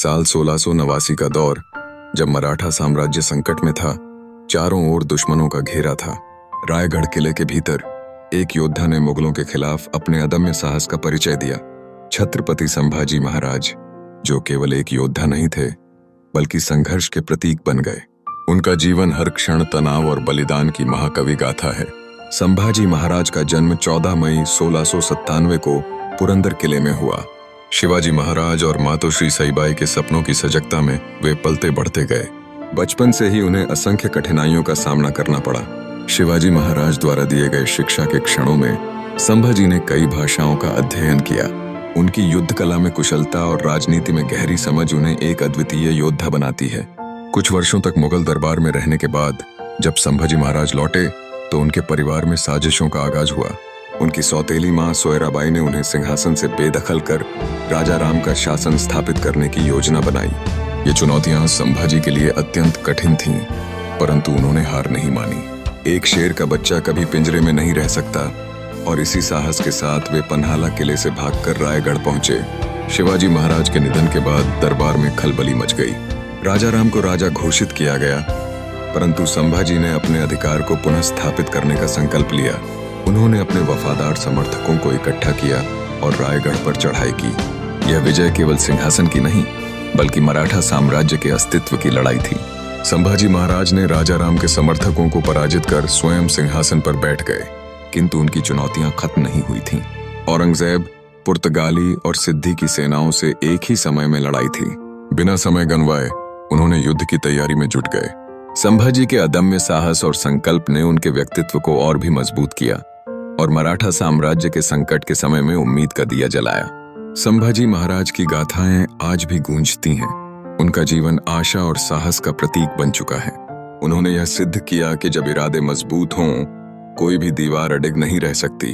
साल 1689 का दौर, जब मराठा साम्राज्य संकट में था, चारों ओर दुश्मनों का घेरा था। रायगढ़ किले के भीतर एक योद्धा ने मुगलों के खिलाफ अपने अदम्य साहस का परिचय दिया। छत्रपति संभाजी महाराज, जो केवल एक योद्धा नहीं थे, बल्कि संघर्ष के प्रतीक बन गए। उनका जीवन हर क्षण तनाव और बलिदान की महाकवि गाथा है। संभाजी महाराज का जन्म 14 मई 1697 को पुरंदर किले में हुआ। शिवाजी महाराज और मातोश्री सईबाई के सपनों की सजगता में वे पलते बढ़ते गए। बचपन से ही उन्हें असंख्य कठिनाइयों का सामना करना पड़ा। शिवाजी महाराज द्वारा दिए गए शिक्षा के क्षणों में संभाजी ने कई भाषाओं का अध्ययन किया। उनकी युद्ध कला में कुशलता और राजनीति में गहरी समझ उन्हें एक अद्वितीय योद्धा बनाती है। कुछ वर्षों तक मुगल दरबार में रहने के बाद जब संभाजी महाराज लौटे तो उनके परिवार में साजिशों का आगाज हुआ। उनकी सौतेली मां सोयराबाई ने उन्हें सिंहासन से बेदखल कर राजा राम का शासन स्थापित करने की योजना बनाई। ये चुनौतियां संभाजी के लिए अत्यंत कठिन थीं, परंतु उन्होंने हार नहीं मानी। एक शेर का बच्चा कभी पिंजरे में नहीं रह सकता, और इसी साहस के साथ वे पन्हाला किले से भागकर रायगढ़ पहुंचे। शिवाजी महाराज के निधन के बाद दरबार में खलबली मच गई। राजा राम को राजा घोषित किया गया, परंतु संभाजी ने अपने अधिकार को पुनः स्थापित करने का संकल्प लिया। उन्होंने अपने वफादार समर्थकों को इकट्ठा किया और रायगढ़ पर चढ़ाई की। यह विजय केवल सिंहासन की नहीं, बल्कि मराठा साम्राज्य के अस्तित्व की लड़ाई थी। संभाजी महाराज ने राजा राम के समर्थकों को पराजित कर स्वयं सिंहासन पर बैठ गए, किंतु उनकी चुनौतियां खत्म नहीं हुई थीं। औरंगजेब, पुर्तगाली और सिद्दी की सेनाओं से एक ही समय में लड़ाई थी। बिना समय गंवाए उन्होंने युद्ध की तैयारी में जुट गए। संभाजी के अदम्य साहस और संकल्प ने उनके व्यक्तित्व को और भी मजबूत किया और मराठा साम्राज्य के संकट के समय में उम्मीद का दिया जलाया। संभाजी महाराज की गाथाएं आज भी गूंजती हैं। उनका जीवन आशा और साहस का प्रतीक बन चुका है। उन्होंने यह सिद्ध किया कि जब इरादे मजबूत हों, कोई भी दीवार अडिग नहीं रह सकती।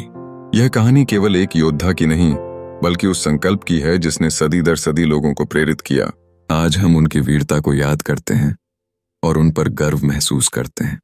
यह कहानी केवल एक योद्धा की नहीं, बल्कि उस संकल्प की है जिसने सदी दर सदी लोगों को प्रेरित किया। आज हम उनकी वीरता को याद करते हैं और उन पर गर्व महसूस करते हैं।